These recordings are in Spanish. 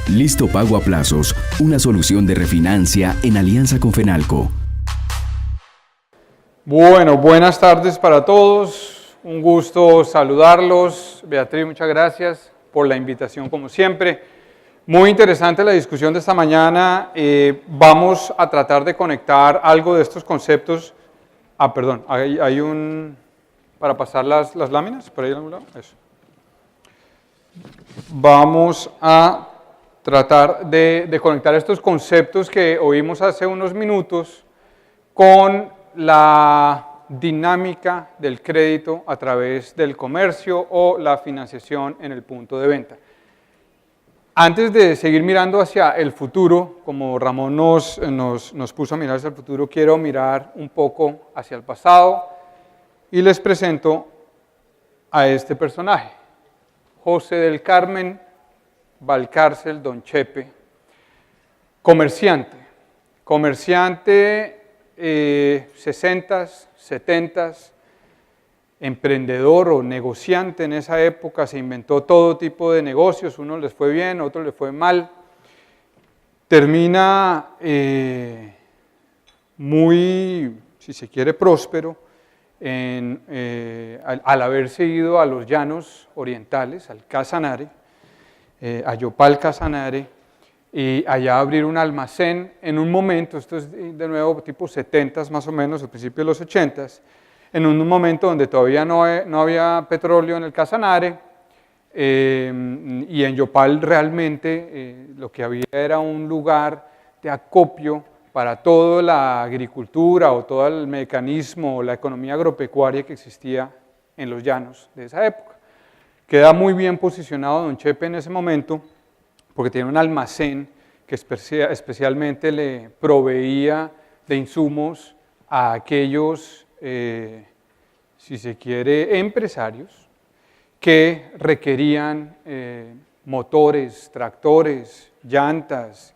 Listo Pago a Plazos, una solución de refinancia en alianza con Fenalco. Bueno, buenas tardes para todos. Un gusto saludarlos. Beatriz, muchas gracias por la invitación como siempre. Muy interesante la discusión de esta mañana. Vamos a tratar de conectar algo de estos conceptos. Perdón, hay un... para pasar las láminas, por ahí a algún lado. Eso. Vamos a tratar de conectar estos conceptos que oímos hace unos minutos con la dinámica del crédito a través del comercio o la financiación en el punto de venta. Antes de seguir mirando hacia el futuro, como Ramón nos puso a mirar hacia el futuro, quiero mirar un poco hacia el pasado y les presento a este personaje, José del Carmen Valcárcel Don Chepe, comerciante 60s, 70s, emprendedor o negociante en esa época, se inventó todo tipo de negocios, unos les fue bien, otros les fue mal, termina muy, si se quiere, próspero al haberse ido a los llanos orientales, al Casanare, a Yopal Casanare, y allá abrir un almacén en un momento, esto es de nuevo tipo 70s más o menos, al principio de los 80s, en un momento donde todavía no había petróleo en el Casanare, y en Yopal realmente lo que había era un lugar de acopio para toda la agricultura o todo el mecanismo o la economía agropecuaria que existía en los llanos de esa época. Queda muy bien posicionado Don Chepe en ese momento porque tiene un almacén que especialmente le proveía de insumos a aquellos, si se quiere, empresarios que requerían motores, tractores, llantas,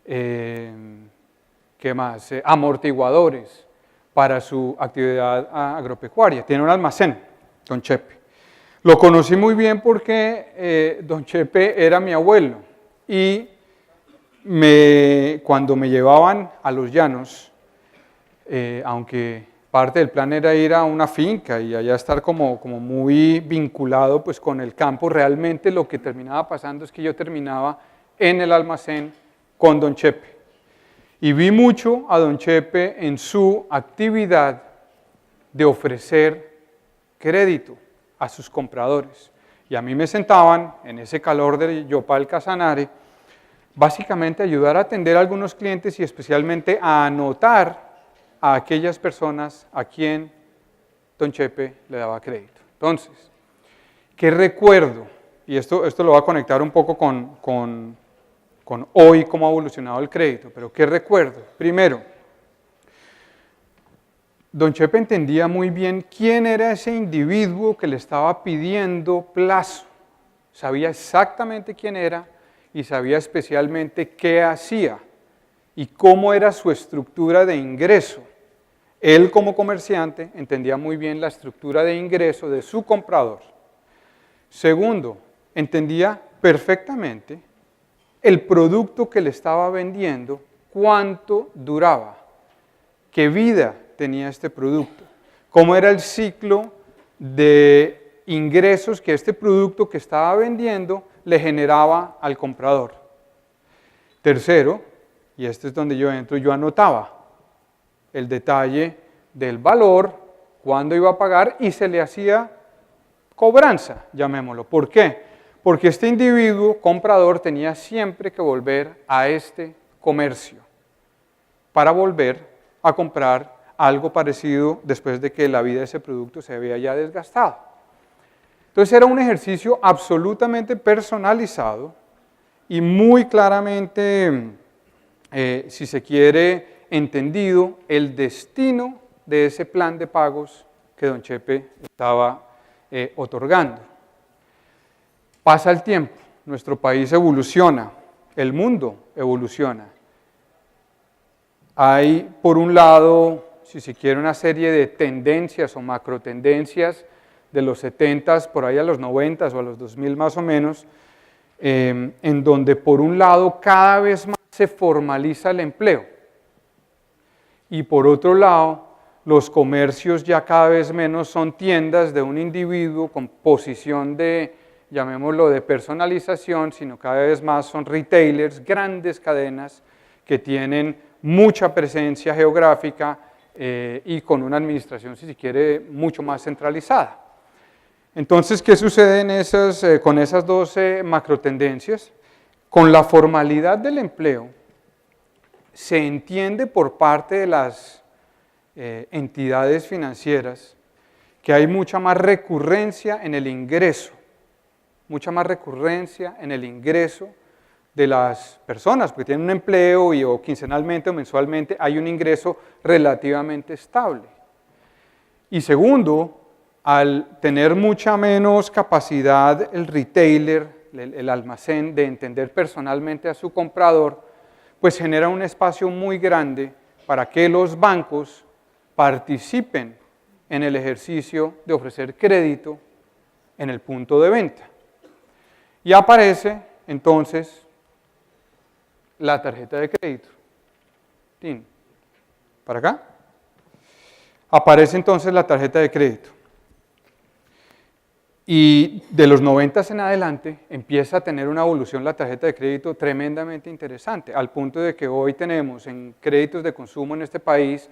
¿qué más? Amortiguadores para su actividad agropecuaria. Tiene un almacén, Don Chepe. Lo conocí muy bien porque Don Chepe era mi abuelo y cuando me llevaban a los llanos, aunque parte del plan era ir a una finca y allá estar como muy vinculado pues, con el campo, realmente lo que terminaba pasando es que yo terminaba en el almacén con Don Chepe. Y vi mucho a Don Chepe en su actividad de ofrecer crédito a sus compradores. Y a mí me sentaban en ese calor de Yopal Casanare, básicamente ayudar a atender a algunos clientes y especialmente a anotar a aquellas personas a quien Don Chepe le daba crédito. Entonces, ¿qué recuerdo? Y esto lo va a conectar un poco con hoy, cómo ha evolucionado el crédito, pero ¿qué recuerdo? Primero, Don Chepe entendía muy bien quién era ese individuo que le estaba pidiendo plazo. Sabía exactamente quién era y sabía especialmente qué hacía y cómo era su estructura de ingreso. Él como comerciante entendía muy bien la estructura de ingreso de su comprador. Segundo, entendía perfectamente el producto que le estaba vendiendo, cuánto duraba, qué vida tenía este producto, cómo era el ciclo de ingresos que este producto que estaba vendiendo le generaba al comprador. Tercero, y este es donde yo entro, yo anotaba el detalle del valor, cuándo iba a pagar y se le hacía cobranza, llamémoslo. ¿Por qué? Porque este individuo comprador tenía siempre que volver a este comercio para volver a comprar algo parecido después de que la vida de ese producto se había ya desgastado. Entonces era un ejercicio absolutamente personalizado y muy claramente, si se quiere, entendido el destino de ese plan de pagos que Don Chepe estaba otorgando. Pasa el tiempo, nuestro país evoluciona, el mundo evoluciona. Hay, por un lado, si se quiere, una serie de tendencias o macrotendencias de los 70s, por ahí a los 90s o a los 2000 más o menos, en donde por un lado cada vez más se formaliza el empleo y por otro lado los comercios ya cada vez menos son tiendas de un individuo con posición de, llamémoslo, de personalización, sino cada vez más son retailers, grandes cadenas que tienen mucha presencia geográfica y con una administración, si se quiere, mucho más centralizada. Entonces, ¿qué sucede con esas dos macrotendencias? Con la formalidad del empleo, se entiende por parte de las entidades financieras que hay mucha más recurrencia en el ingreso, de las personas, porque tienen un empleo o quincenalmente o mensualmente hay un ingreso relativamente estable. Y segundo, al tener mucha menos capacidad el retailer, el almacén, de entender personalmente a su comprador, pues genera un espacio muy grande para que los bancos participen en el ejercicio de ofrecer crédito en el punto de venta. Y aparece entonces la tarjeta de crédito. ¿Tin? ¿Para acá? Aparece entonces la tarjeta de crédito. Y de los 90 en adelante empieza a tener una evolución la tarjeta de crédito tremendamente interesante, al punto de que hoy tenemos en créditos de consumo en este país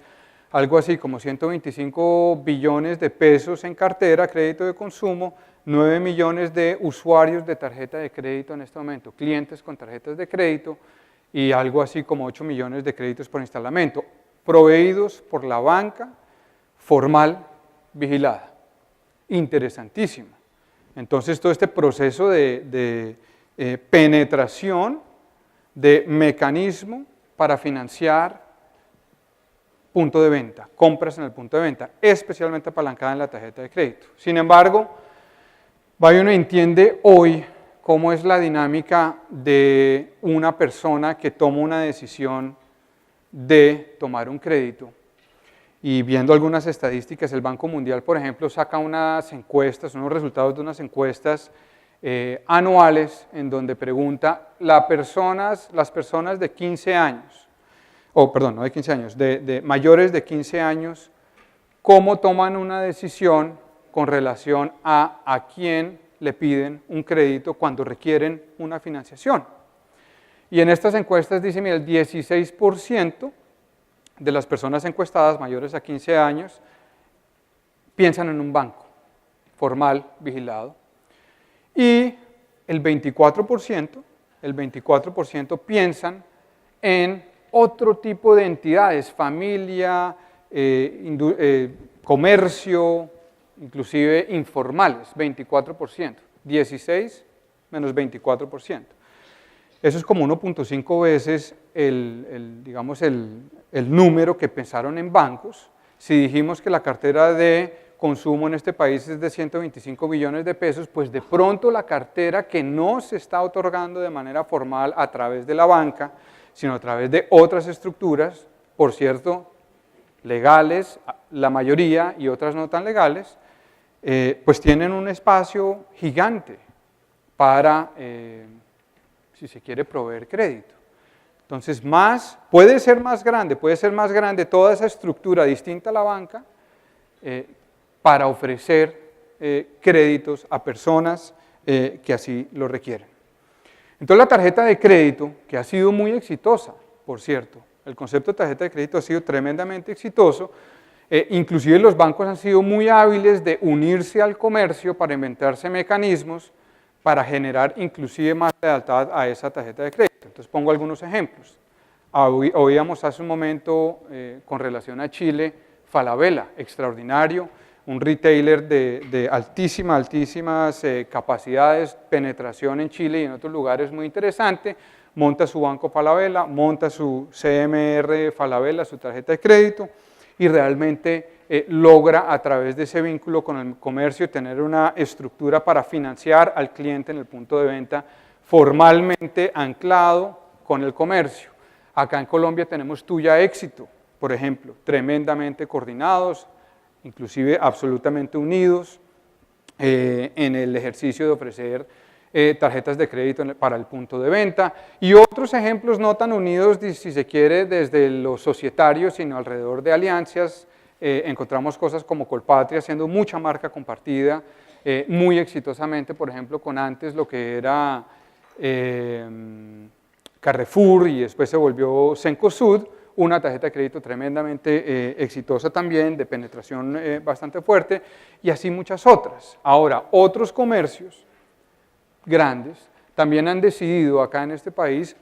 algo así como 125 billones de pesos en cartera, crédito de consumo, 9 millones de usuarios de tarjeta de crédito en este momento, clientes con tarjetas de crédito y algo así como 8 millones de créditos por instalamiento, proveídos por la banca formal vigilada. Interesantísimo. Entonces, todo este proceso de penetración de mecanismo para financiar punto de venta, compras en el punto de venta, especialmente apalancada en la tarjeta de crédito. Sin embargo, uno entiende hoy cómo es la dinámica de una persona que toma una decisión de tomar un crédito. Y viendo algunas estadísticas, el Banco Mundial, por ejemplo, saca unas encuestas, unos resultados de unas encuestas anuales en donde pregunta las personas de 15 años, no de 15 años, de mayores de 15 años, cómo toman una decisión con relación a quién le piden un crédito cuando requieren una financiación. Y en estas encuestas dice, mira, el 16% de las personas encuestadas mayores a 15 años piensan en un banco formal, vigilado, y el 24% piensan en otro tipo de entidades, familia, comercio, inclusive informales, 24%, 16 menos 24%. Eso es como 1.5 veces el número que pensaron en bancos. Si dijimos que la cartera de consumo en este país es de 125 billones de pesos, pues de pronto la cartera que no se está otorgando de manera formal a través de la banca, sino a través de otras estructuras, por cierto, legales, la mayoría, y otras no tan legales, pues tienen un espacio gigante para, si se quiere, proveer crédito. Entonces, puede ser más grande toda esa estructura distinta a la banca para ofrecer créditos a personas que así lo requieren. Entonces, la tarjeta de crédito, que ha sido muy exitosa, por cierto, el concepto de tarjeta de crédito ha sido tremendamente exitoso, inclusive los bancos han sido muy hábiles de unirse al comercio para inventarse mecanismos para generar inclusive más lealtad a esa tarjeta de crédito. Entonces pongo algunos ejemplos. Oíamos hace un momento con relación a Chile, Falabella, extraordinario, un retailer de altísimas capacidades, penetración en Chile y en otros lugares muy interesante, monta su banco Falabella, monta su CMR Falabella, su tarjeta de crédito, y realmente logra a través de ese vínculo con el comercio tener una estructura para financiar al cliente en el punto de venta formalmente anclado con el comercio. Acá en Colombia tenemos Tuya Éxito, por ejemplo, tremendamente coordinados, inclusive absolutamente unidos en el ejercicio de ofrecer tarjetas de crédito para el punto de venta y otros ejemplos no tan unidos, si se quiere, desde los societarios, sino alrededor de alianzas. Encontramos cosas como Colpatria haciendo mucha marca compartida, muy exitosamente, por ejemplo, con antes lo que era Carrefour y después se volvió Cencosud, una tarjeta de crédito tremendamente exitosa también, de penetración bastante fuerte, y así muchas otras. Ahora, otros comercios grandes también han decidido acá en este país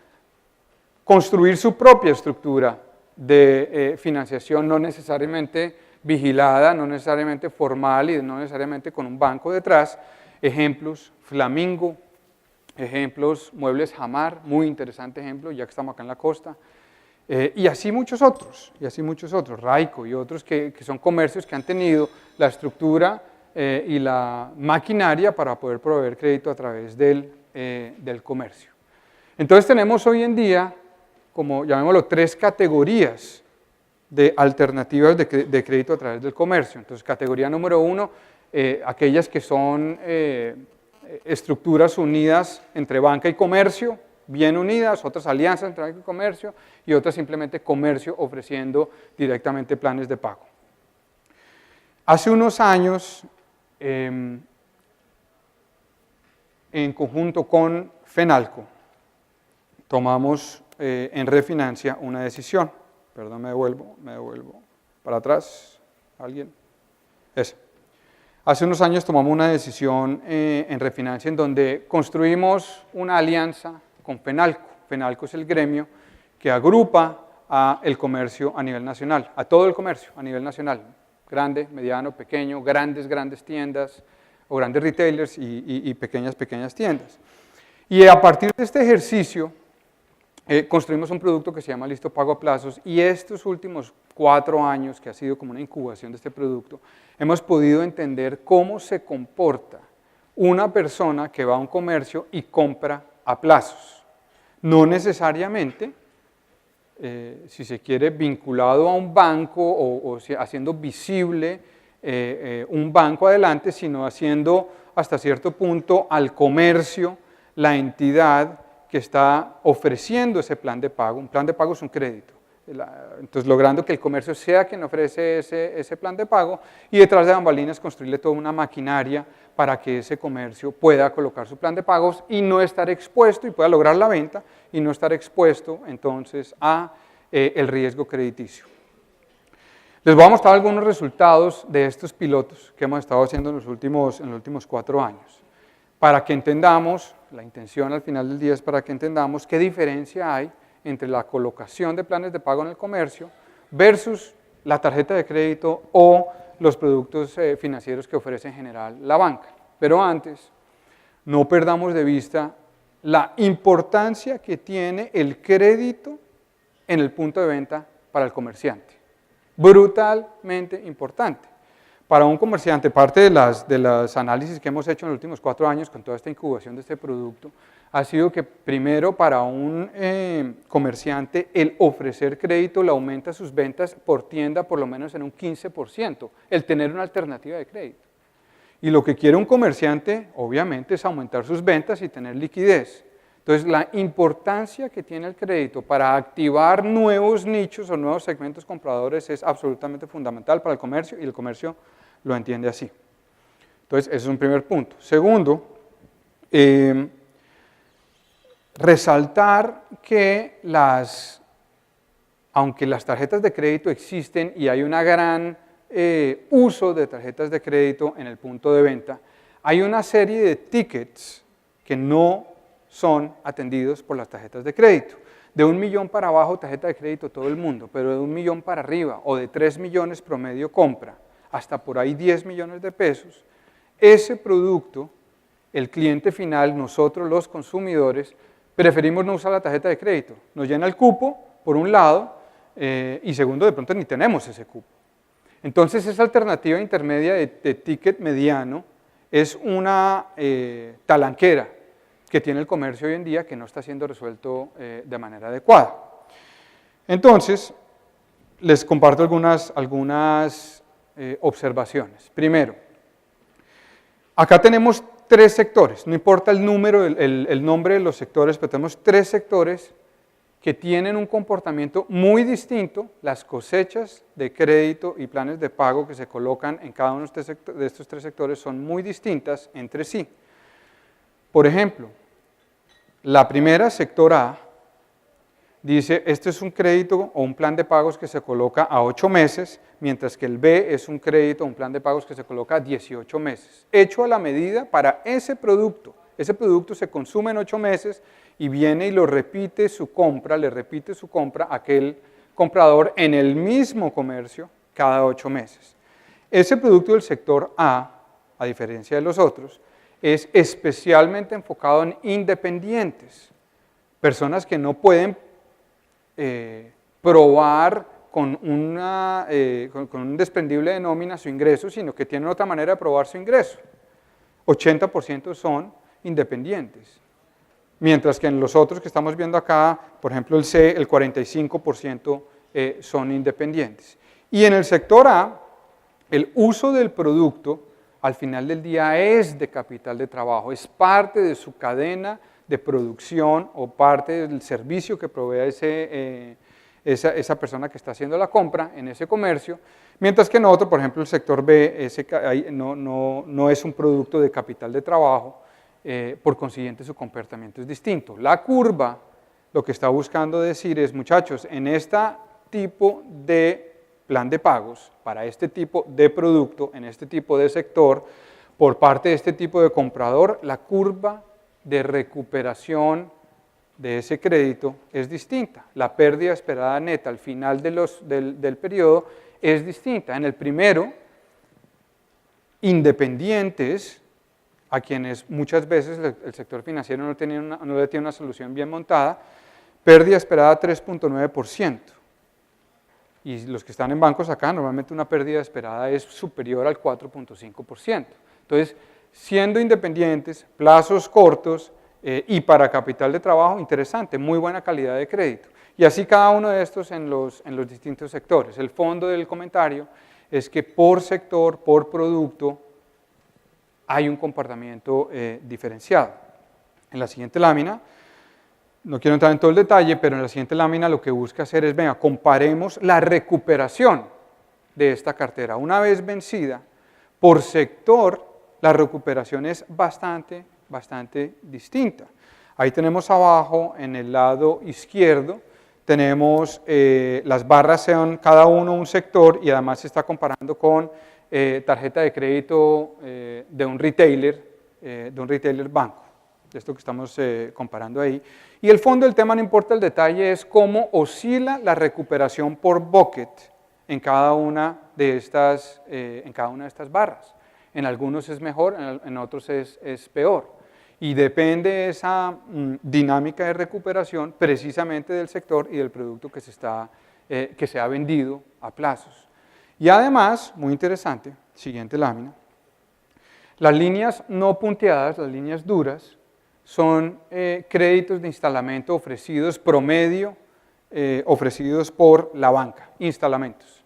construir su propia estructura de financiación, no necesariamente vigilada, no necesariamente formal y no necesariamente con un banco detrás. Ejemplos, Flamingo, ejemplos, Muebles Jamar, muy interesante ejemplo, ya que estamos acá en la costa, y así muchos otros, Raico y otros que son comercios que han tenido la estructura y la maquinaria para poder proveer crédito a través del comercio. Entonces tenemos hoy en día, como llamémoslo, 3 categorías de alternativas de crédito a través del comercio. Entonces, categoría número 1, aquellas que son estructuras unidas entre banca y comercio, bien unidas, otras alianzas entre banca y comercio, y otras simplemente comercio ofreciendo directamente planes de pago. Hace unos años, en conjunto con Fenalco, tomamos en Refinancia una decisión. Perdón, me devuelvo para atrás. ¿Alguien? Eso. Hace unos años tomamos una decisión en Refinancia en donde construimos una alianza con Fenalco. Fenalco es el gremio que agrupa al comercio a nivel nacional, a todo el comercio a nivel nacional, grande, mediano, pequeño, grandes tiendas o grandes retailers y pequeñas tiendas. Y a partir de este ejercicio construimos un producto que se llama Listo Pago a Plazos y estos últimos 4 años, que ha sido como una incubación de este producto, hemos podido entender cómo se comporta una persona que va a un comercio y compra a plazos. No necesariamente, si se quiere, vinculado a un banco o haciendo visible un banco adelante, sino haciendo hasta cierto punto al comercio la entidad que está ofreciendo ese plan de pago. Un plan de pago es un crédito. Entonces, logrando que el comercio sea quien ofrece ese plan de pago y detrás de bambalinas construirle toda una maquinaria para que ese comercio pueda colocar su plan de pagos y no estar expuesto y pueda lograr la venta y no estar expuesto entonces a el riesgo crediticio. Les voy a mostrar algunos resultados de estos pilotos que hemos estado haciendo en los últimos 4 años para que entendamos, la intención al final del día es para que entendamos qué diferencia hay entre la colocación de planes de pago en el comercio versus la tarjeta de crédito o los productos financieros que ofrece en general la banca. Pero antes, no perdamos de vista la importancia que tiene el crédito en el punto de venta para el comerciante. Brutalmente importante. Para un comerciante, parte de los análisis que hemos hecho en los últimos 4 años con toda esta incubación de este producto, ha sido que primero para un comerciante el ofrecer crédito le aumenta sus ventas por tienda por lo menos en un 15%, el tener una alternativa de crédito. Y lo que quiere un comerciante, obviamente, es aumentar sus ventas y tener liquidez. Entonces, la importancia que tiene el crédito para activar nuevos nichos o nuevos segmentos compradores es absolutamente fundamental para el comercio y el comercio lo entiende así. Entonces, ese es un primer punto. Segundo, resaltar que aunque las tarjetas de crédito existen y hay un gran uso de tarjetas de crédito en el punto de venta, hay una serie de tickets que no son atendidos por las tarjetas de crédito. De 1 millón para abajo tarjeta de crédito todo el mundo, pero de 1 millón para arriba o de 3 millones promedio compra, hasta por ahí 10 millones de pesos, ese producto, el cliente final, nosotros los consumidores, preferimos no usar la tarjeta de crédito. Nos llena el cupo, por un lado, y segundo, de pronto ni tenemos ese cupo. Entonces, esa alternativa intermedia de ticket mediano es una talanquera que tiene el comercio hoy en día que no está siendo resuelto de manera adecuada. Entonces, les comparto algunas observaciones. Primero, acá tenemos tres sectores, no importa el número, el nombre de los sectores, pero tenemos tres sectores que tienen un comportamiento muy distinto. Las cosechas de crédito y planes de pago que se colocan en cada uno de estos tres sectores son muy distintas entre sí. Por ejemplo, la primera, sector A, dice, este es un crédito o un plan de pagos que se coloca a 8 meses, mientras que el B es un crédito o un plan de pagos que se coloca a 18 meses, hecho a la medida para ese producto. Ese producto se consume en 8 meses y viene y lo repite su compra, le repite su compra a aquel comprador en el mismo comercio cada 8 meses. Ese producto del sector A diferencia de los otros, es especialmente enfocado en independientes, personas que no pueden probar con un desprendible de nómina su ingreso, sino que tienen otra manera de probar su ingreso. 80% son independientes. Mientras que en los otros que estamos viendo acá, por ejemplo el C, el 45% son independientes. Y en el sector A, el uso del producto al final del día es de capital de trabajo, es parte de su cadena de producción o parte del servicio que provee esa persona que está haciendo la compra en ese comercio, mientras que en otro, por ejemplo el sector B, no es un producto de capital de trabajo, por consiguiente su comportamiento es distinto. La curva lo que está buscando decir es, muchachos, en este tipo de plan de pagos, para este tipo de producto, en este tipo de sector, por parte de este tipo de comprador, la curva de recuperación de ese crédito es distinta. La pérdida esperada neta al final del periodo es distinta. En el primero, independientes, a quienes muchas veces el sector financiero no le tiene una solución bien montada, pérdida esperada 3.9%. Y los que están en bancos acá, normalmente una pérdida esperada es superior al 4.5%. Entonces, siendo independientes, plazos cortos y para capital de trabajo, interesante, muy buena calidad de crédito. Y así cada uno de estos en los distintos sectores. El fondo del comentario es que por sector, por producto, hay un comportamiento diferenciado. En la siguiente lámina, no quiero entrar en todo el detalle, pero en la siguiente lámina lo que busca hacer es, venga, comparemos la recuperación de esta cartera. Una vez vencida, por sector, la recuperación es bastante distinta. Ahí tenemos abajo, en el lado izquierdo, tenemos las barras son cada uno un sector y además se está comparando con tarjeta de crédito de un retailer banco. Esto que estamos comparando ahí. Y el fondo del tema, no importa el detalle, es cómo oscila la recuperación por bucket en cada una de estas barras. En algunos es mejor, en otros es peor. Y depende esa dinámica de recuperación precisamente del sector y del producto que se ha vendido a plazos. Y además, muy interesante, siguiente lámina, las líneas no punteadas, las líneas duras, son créditos de instalamiento ofrecidos promedio, ofrecidos por la banca, instalamentos.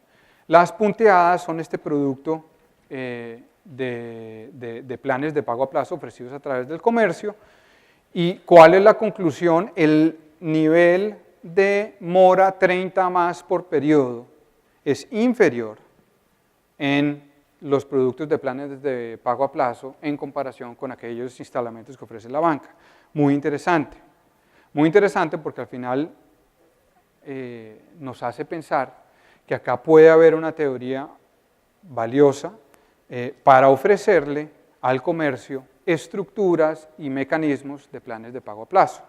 Las punteadas son este producto de planes de pago a plazo ofrecidos a través del comercio. ¿Y cuál es la conclusión? El nivel de mora 30 más por periodo es inferior en los productos de planes de pago a plazo en comparación con aquellos instalamentos que ofrece la banca. Muy interesante porque al final nos hace pensar que acá puede haber una teoría valiosa para ofrecerle al comercio estructuras y mecanismos de planes de pago a plazo.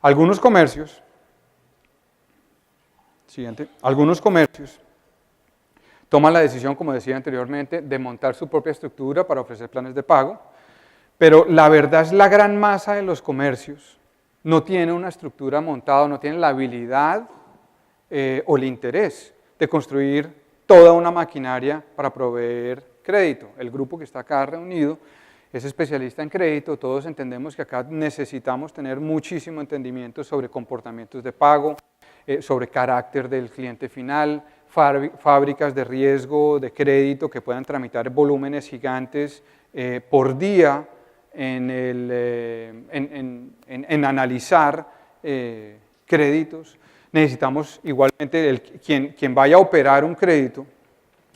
Algunos comercios toman la decisión, como decía anteriormente, de montar su propia estructura para ofrecer planes de pago, pero la verdad es la gran masa de los comercios no tiene una estructura montada, no tiene la habilidad o el interés de construir toda una maquinaria para proveer crédito. El grupo que está acá reunido es especialista en crédito, todos entendemos que acá necesitamos tener muchísimo entendimiento sobre comportamientos de pago, sobre carácter del cliente final, fábricas de riesgo de crédito que puedan tramitar volúmenes gigantes por día en analizar créditos. Necesitamos igualmente, quien vaya a operar un crédito,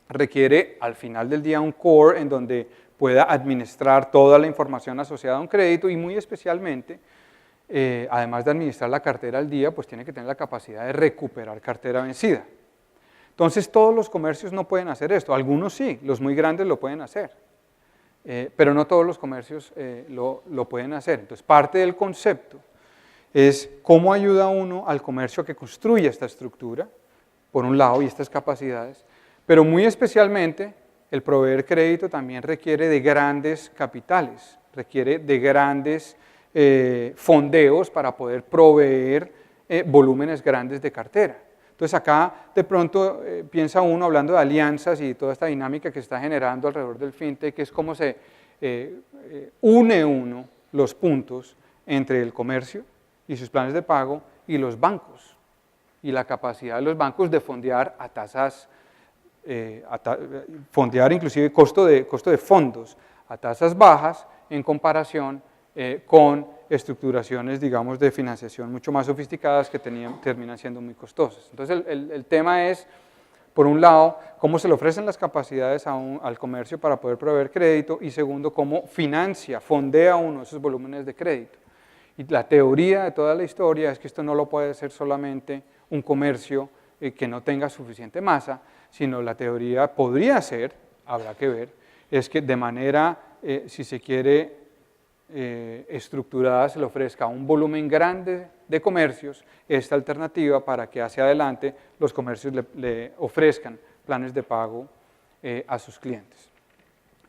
requiere al final del día un core en donde pueda administrar toda la información asociada a un crédito y muy especialmente, además de administrar la cartera al día, pues tiene que tener la capacidad de recuperar cartera vencida. Entonces todos los comercios no pueden hacer esto, algunos sí, los muy grandes lo pueden hacer, pero no todos los comercios lo pueden hacer. Entonces parte del concepto es cómo ayuda uno al comercio a que construya esta estructura, por un lado, y estas capacidades, pero muy especialmente el proveer crédito también requiere de grandes capitales, requiere de grandes fondeos para poder proveer volúmenes grandes de cartera. Entonces acá de pronto piensa uno hablando de alianzas y toda esta dinámica que se está generando alrededor del fintech, que es cómo se une uno los puntos entre el comercio y sus planes de pago y los bancos y la capacidad de los bancos de fondear a tasas, fondear inclusive costo de fondos a tasas bajas en comparación con estructuraciones, digamos, de financiación mucho más sofisticadas que terminan siendo muy costosas. Entonces el tema es, por un lado, cómo se le ofrecen las capacidades al comercio para poder proveer crédito y segundo, cómo fondea uno esos volúmenes de crédito. Y la teoría de toda la historia es que esto no lo puede hacer solamente un comercio que no tenga suficiente masa, sino la teoría podría ser, habrá que ver, es que de manera, si se quiere, estructurada se le ofrezca un volumen grande de comercios esta alternativa para que hacia adelante los comercios le ofrezcan planes de pago a sus clientes.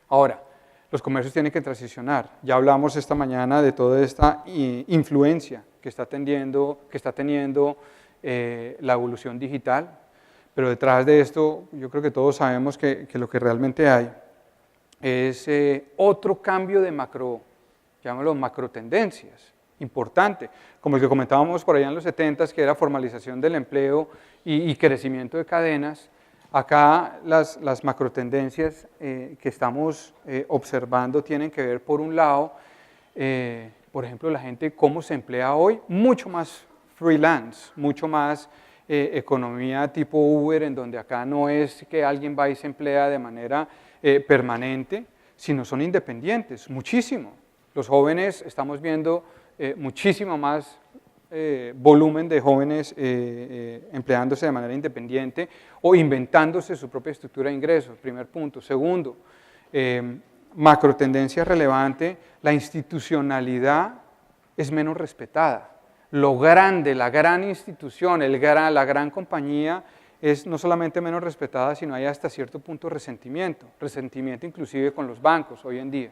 Ahora, los comercios tienen que transicionar. Ya hablamos esta mañana de toda esta influencia que está teniendo la evolución digital, pero detrás de esto yo creo que todos sabemos que lo que realmente hay es otro cambio de llamémoslo macro tendencias, importante, como el que comentábamos por allá en los 70s, que era formalización del empleo y crecimiento de cadenas. Acá las macro tendencias que estamos observando tienen que ver, por un lado, por ejemplo, la gente cómo se emplea hoy, mucho más freelance, mucho más economía tipo Uber, en donde acá no es que alguien va y se emplea de manera permanente, sino son independientes, muchísimo. Los jóvenes, estamos viendo muchísimo más volumen de jóvenes empleándose de manera independiente o inventándose su propia estructura de ingresos, primer punto. Segundo, macro tendencia relevante, la institucionalidad es menos respetada. Lo grande, la gran institución, la gran compañía es no solamente menos respetada, sino hay hasta cierto punto resentimiento inclusive con los bancos hoy en día.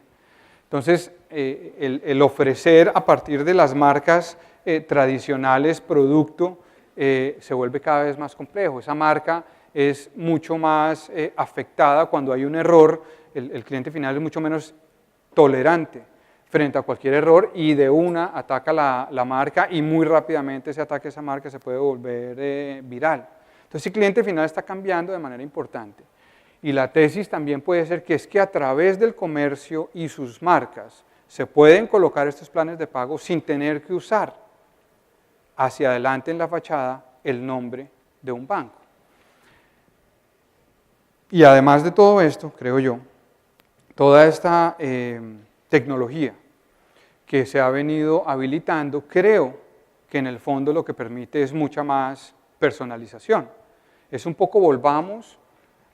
Entonces, el ofrecer a partir de las marcas tradicionales producto se vuelve cada vez más complejo. Esa marca es mucho más afectada cuando hay un error, el cliente final es mucho menos tolerante frente a cualquier error y de una ataca la marca y muy rápidamente ese ataque a esa marca se puede volver viral. Entonces el cliente final está cambiando de manera importante. Y la tesis también puede ser que es que a través del comercio y sus marcas se pueden colocar estos planes de pago sin tener que usar hacia adelante en la fachada el nombre de un banco. Y además de todo esto, creo yo, toda esta tecnología que se ha venido habilitando, creo que en el fondo lo que permite es mucha más personalización. Es un poco volvamos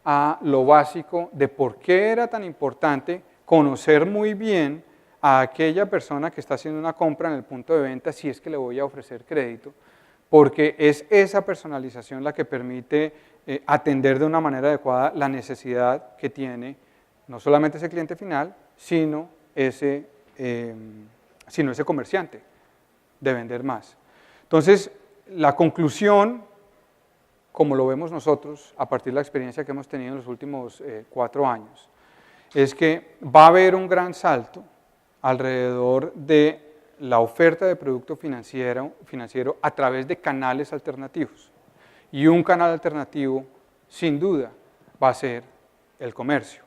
a lo básico de por qué era tan importante conocer muy bien a aquella persona que está haciendo una compra en el punto de venta si es que le voy a ofrecer crédito, porque es esa personalización la que permite atender de una manera adecuada la necesidad que tiene no solamente ese cliente final, sino ese comerciante de vender más. Entonces, la conclusión, como lo vemos nosotros, a partir de la experiencia que hemos tenido en los últimos 4 años, es que va a haber un gran salto alrededor de la oferta de producto financiero a través de canales alternativos. Y un canal alternativo, sin duda, va a ser el comercio.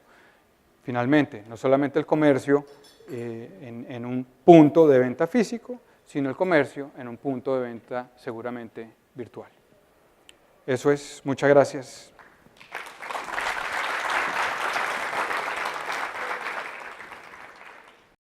Finalmente, no solamente el comercio en un punto de venta físico, sino el comercio en un punto de venta seguramente virtual. Eso es, muchas gracias.